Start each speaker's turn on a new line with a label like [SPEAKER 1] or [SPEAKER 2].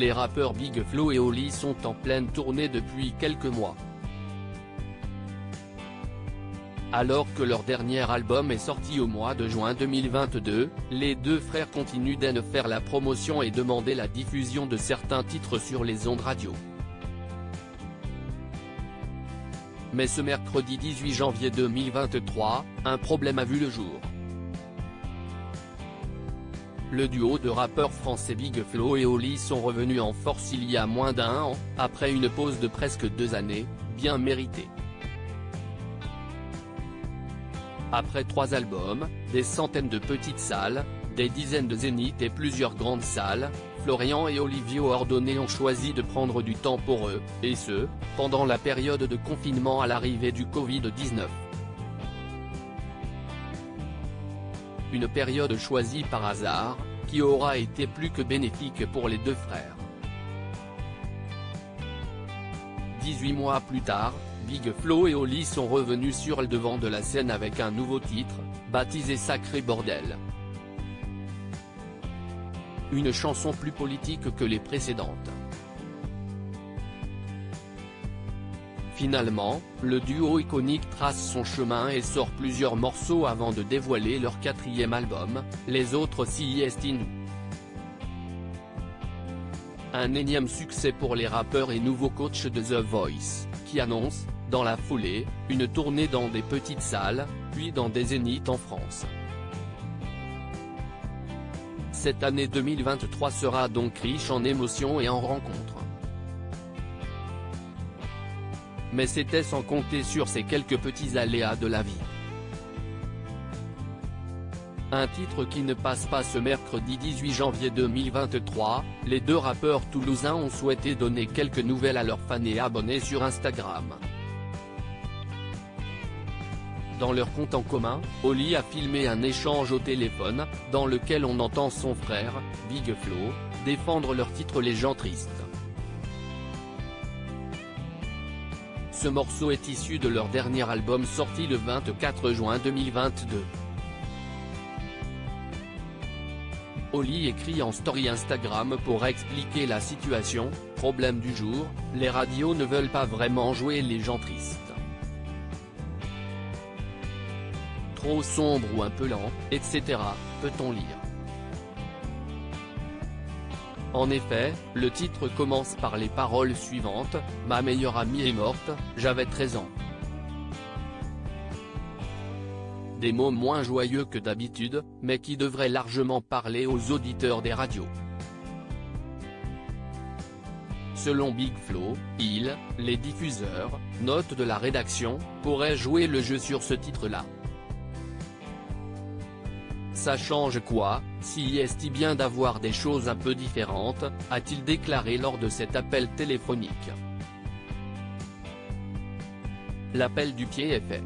[SPEAKER 1] les rappeurs Big Flo et Oli sont en pleine tournée depuis quelques mois. Alors que leur dernier album est sorti au mois de juin 2022, les deux frères continuent d'en faire la promotion et demander la diffusion de certains titres sur les ondes radio. Mais ce mercredi 18 janvier 2023, un problème a vu le jour. Le duo de rappeurs français Big Flo et Oli sont revenus en force il y a moins d'un an, après une pause de presque 2 années, bien méritée. Après 3 albums, des centaines de petites salles, des dizaines de zéniths et plusieurs grandes salles, Florian et Olivier Ordonné ont choisi de prendre du temps pour eux, et ce, pendant la période de confinement à l'arrivée du Covid-19. Une période choisie par hasard, qui aura été plus que bénéfique pour les deux frères. 18 mois plus tard, Big Flo et Oli sont revenus sur le devant de la scène avec un nouveau titre, baptisé Sacré Bordel. Une chanson plus politique que les précédentes. Finalement, le duo iconique trace son chemin et sort plusieurs morceaux avant de dévoiler leur 4e album, Les Autres s'y estinent. Un énième succès pour les rappeurs et nouveaux coachs de The Voice, qui annonce, dans la foulée, une tournée dans des petites salles, puis dans des zéniths en France. Cette année 2023 sera donc riche en émotions et en rencontres. Mais c'était sans compter sur ces quelques petits aléas de la vie. Un titre qui ne passe pas ce mercredi 18 janvier 2023, les deux rappeurs toulousains ont souhaité donner quelques nouvelles à leurs fans et abonnés sur Instagram. Dans leur compte en commun, Oli a filmé un échange au téléphone, dans lequel on entend son frère, Big Flo, défendre leur titre Les gens tristes. Ce morceau est issu de leur dernier album sorti le 24 juin 2022. Oli écrit en story Instagram pour expliquer la situation, problème du jour, les radios ne veulent pas vraiment jouer les gens tristes. Trop sombre ou un peu lent, etc., peut-on lire. En effet, le titre commence par les paroles suivantes, « Ma meilleure amie est morte, j'avais 13 ans ». Des mots moins joyeux que d'habitude, mais qui devraient largement parler aux auditeurs des radios. Selon Big Flo, les diffuseurs, note de la rédaction, pourraient jouer le jeu sur ce titre-là. Ça change quoi, si est bien d'avoir des choses un peu différentes, a-t-il déclaré lors de cet appel téléphonique. L'appel du pied est fait.